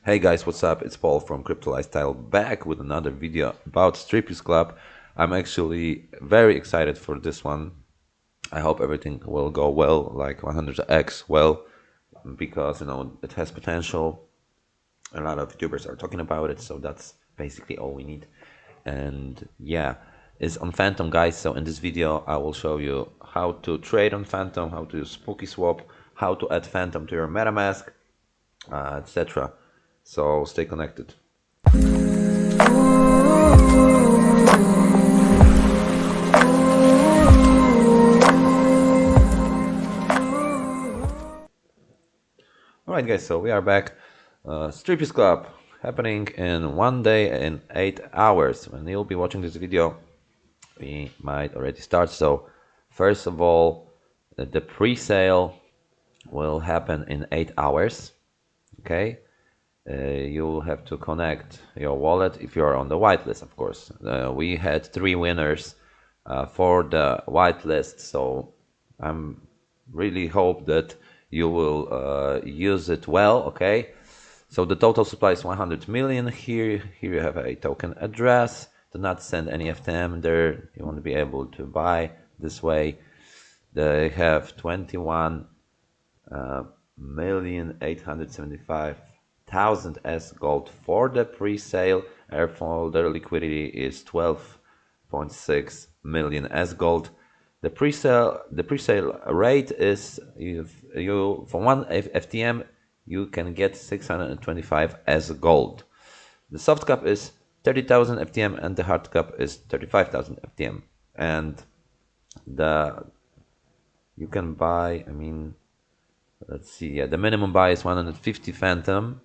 Hey guys, what's up? It's Paul from Crypto Lifestyle back with another video about Strippies Club. I'm actually very excited for this one. I hope everything will go well, like 100x well, because it has potential. A lot of YouTubers are talking about it, so that's basically all we need. And yeah, it's on FANTOM, guys. So in this video, I will show you how to trade on FANTOM, how to use Spooky Swap, how to add FANTOM to your Metamask, etc. So stay connected. Alright guys, so we are back. Strippies Club happening in 1 day and 8 hours. When you'll be watching this video, we might already start. So first of all, the pre-sale will happen in 8 hours. Okay, you'll have to connect your wallet if you're on the whitelist, of course. We had 3 winners for the whitelist, so I'm really hope that you will use it well. Okay, so the total supply is 100 million. Here you have a token address. Do not send any FTM there. You want to be able to buy this way. They have 21,875,000 SGOLD for the pre-sale. Therefore, their liquidity is 12.6 million SGOLD. The pre-sale rate is you for one FTM you can get 625 SGOLD. The soft cap is 30,000 FTM and the hard cap is 35,000 FTM. And you can buy, let's see, yeah, the minimum buy is 150 Phantom,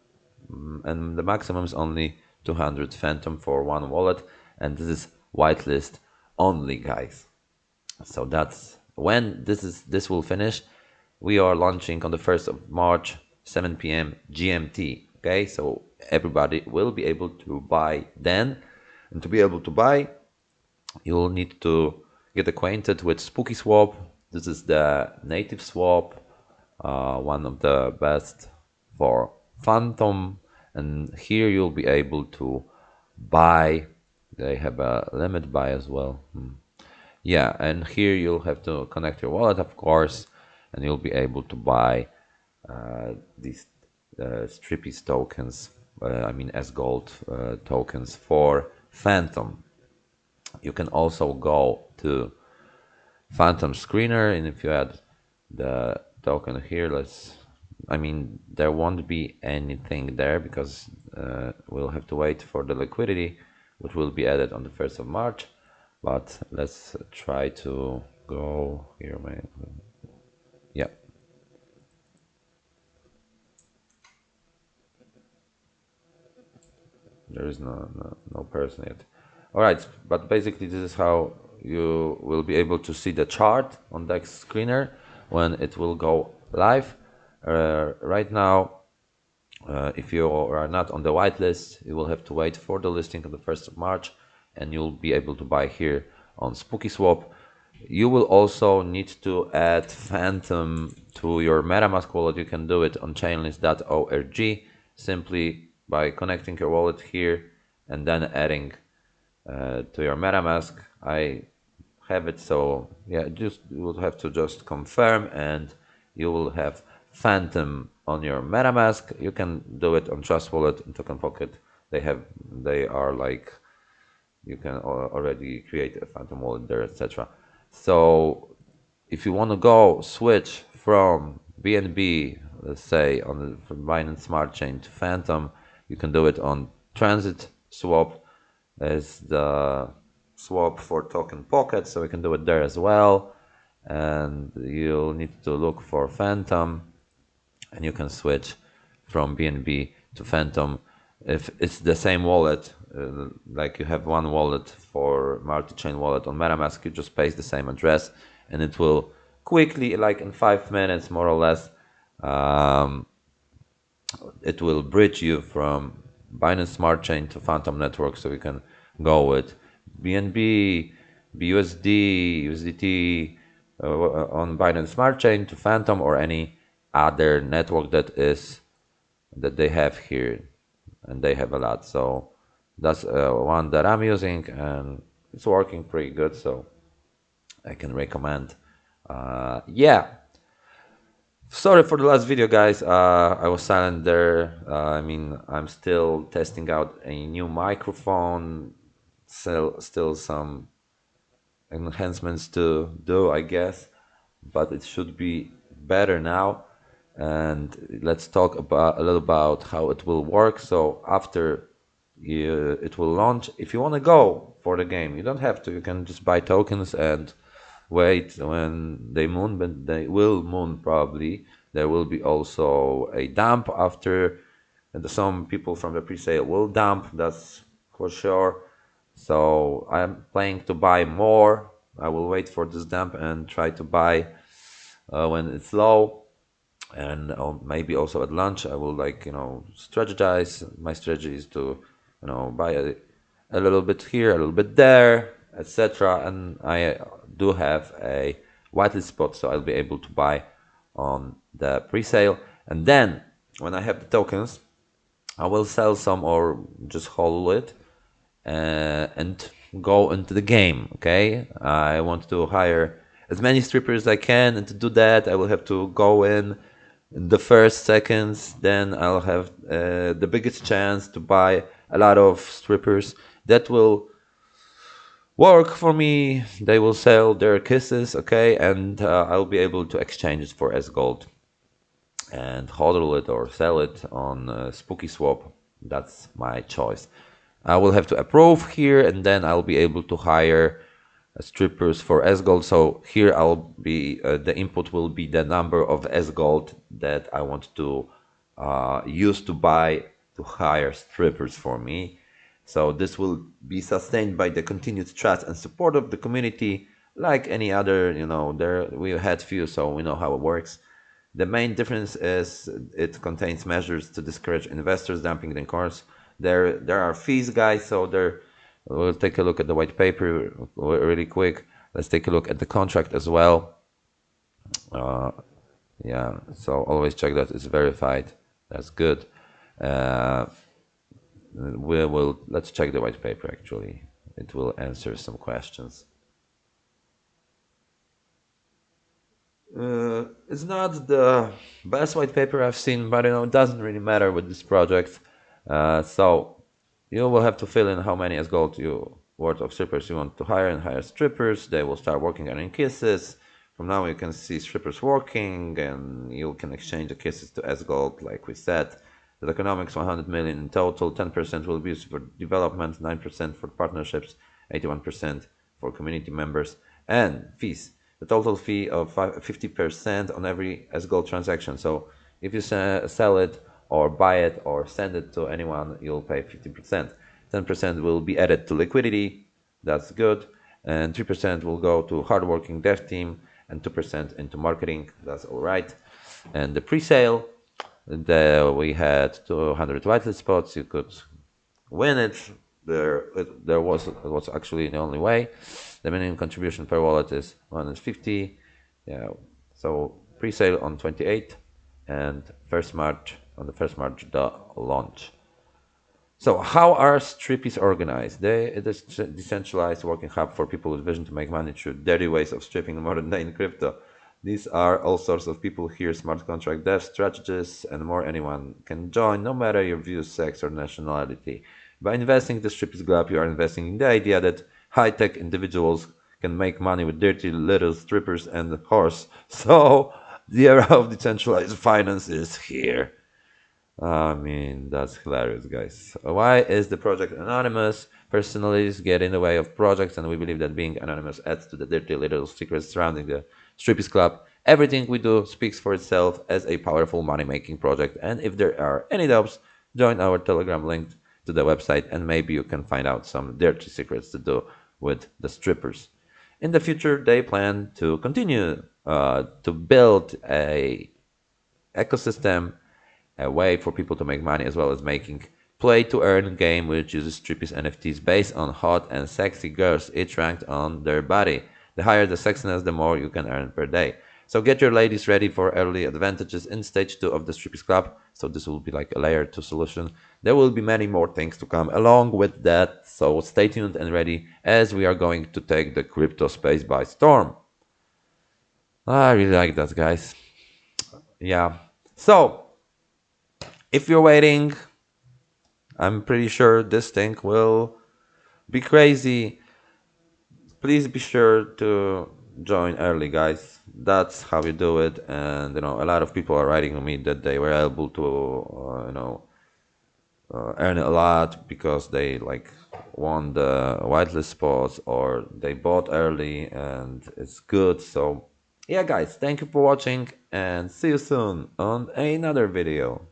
and the maximum is only 200 Phantom for one wallet, and this is whitelist only, guys. So that's when this will finish. We are launching on the 1st of March, 7 p.m. GMT. Okay, so everybody will be able to buy then, and to be able to buy, you will need to get acquainted with Spooky Swap. This is the native swap, one of the best for FANTOM, and here you'll be able to buy. They have a limit buy as well. Yeah, and here you'll have to connect your wallet, of course, and you'll be able to buy these Strippies tokens, SGOLD tokens for FANTOM. You can also go to FANTOM screener, and if you add the token here, there won't be anything there because we'll have to wait for the liquidity, which will be added on the 1st of March. But let's try to go here. Yeah. There is no person yet. All right, but basically this is how you will be able to see the chart on the screener when it will go live. Right now, if you are not on the whitelist, you will have to wait for the listing on the 1st of March, and you'll be able to buy here on Spooky Swap. You will also need to add FANTOM to your Metamask wallet. You can do it on chainlist.org simply by connecting your wallet here and then adding to your Metamask. I have it, so yeah, you will have to just confirm and you will have FANTOM on your Metamask. You can do it on Trust Wallet and Token Pocket. They are like, you can already create a FANTOM wallet there, etc. So if you want to go switch from BNB, let's say from Binance Smart Chain to FANTOM, you can do it on Transit Swap as the swap for Token Pocket, so we can do it there as well. And you'll need to look for FANTOM, and you can switch from BNB to FANTOM. If it's the same wallet, like you have one wallet for multi-chain wallet on Metamask, you just paste the same address and it will quickly, like in 5 minutes more or less, it will bridge you from Binance Smart Chain to FANTOM network, so you can go with BNB, BUSD, USDT on Binance Smart Chain to FANTOM or any other network that they have here. and they have a lot. So that's one that I'm using, and it's working pretty good. So I can recommend. Yeah. Sorry for the last video, guys. I was silent there. I mean, I'm still testing out a new microphone. Still some enhancements to do, I guess, but it should be better now. And let's talk about a little about how it will work. So after it will launch, if you want to go for the game, you don't have to. You can just buy tokens and wait when they moon, but they will moon probably. There will be also a dump after, and some people from the pre-sale will dump. That's for sure. So I'm planning to buy more. I will wait for this dump and try to buy when it's low, and maybe also at lunch I will, like, strategize. My strategy is to buy a little bit here, a little bit there, etc. And I do have a whitelist spot, so I'll be able to buy on the pre-sale, and then when I have the tokens I will sell some or just hold it and go into the game. Okay, I want to hire as many strippers as I can, and to do that I will have to go in the first seconds. Then I'll have the biggest chance to buy a lot of strippers that will work for me. They will sell their kisses, okay, and I'll be able to exchange it for SGOLD and hodl it or sell it on Spooky Swap. That's my choice. I will have to approve here, and then I'll be able to hire strippers for SGOLD. So here I'll be the input will be the number of SGOLD that I want to use to buy to hire strippers for me. So this will be sustained by the continued trust and support of the community, like any other. There we had few, so we know how it works. The main difference is it contains measures to discourage investors dumping the coins. There are fees, guys. So we'll take a look at the white paper really quick. Let's take a look at the contract as well. Yeah, so always check that it's verified. That's good. Let's check the white paper. Actually, it will answer some questions. It's not the best white paper I've seen, but it doesn't really matter with this project. So you will have to fill in how many SGOLD worth of strippers you want to hire, and hire strippers. They will start working on kisses. From now you can see strippers working, and you can exchange the kisses to SGOLD, like we said. The economics 100 million in total. 10% will be used for development, 9% for partnerships, 81% for community members, and fees. The total fee of 50% on every SGOLD transaction. So if you sell it or buy it or send it to anyone, you'll pay 50%. 10% will be added to liquidity. That's good. And 3% will go to hardworking dev team, and 2% into marketing. That's all right. And the pre-sale, we had 200 whitelist spots. You could win it. It was actually the only way. The minimum contribution per wallet is 150. Yeah. So pre-sale on 28, and on the 1st March the launch. So how are Strippies organized? It is a decentralized working hub for people with vision to make money through dirty ways of stripping modern day in crypto. These are all sorts of people here: smart contract devs, strategists, and more. Anyone can join, no matter your views, sex, or nationality. By investing in the Strippies Club, you are investing in the idea that high-tech individuals can make money with dirty little strippers and horse. So the era of decentralized finance is here. I mean, that's hilarious, guys. Why is the project anonymous? Personalities get in the way of projects, and we believe that being anonymous adds to the dirty little secrets surrounding the Strippies Club. Everything we do speaks for itself as a powerful money-making project, and if there are any doubts, join our Telegram link to the website, and maybe you can find out some dirty secrets to do with the strippers. In the future, they plan to continue to build a ecosystem, a way for people to make money, as well as making play-to-earn game which uses Strippies NFTs based on hot and sexy girls, each ranked on their body. The higher the sexiness, the more you can earn per day. So get your ladies ready for early advantages in stage 2 of the Strippies Club. So this will be like a layer 2 solution. There will be many more things to come along with that. So stay tuned and ready as we are going to take the crypto space by storm. I really like that, guys. Yeah. So if you're waiting, I'm pretty sure this thing will be crazy. Please be sure to join early, guys. That's how you do it. And a lot of people are writing to me that they were able to earn a lot because they like won the whitelist spots or they bought early and it's good. So yeah, guys, thank you for watching and see you soon on another video.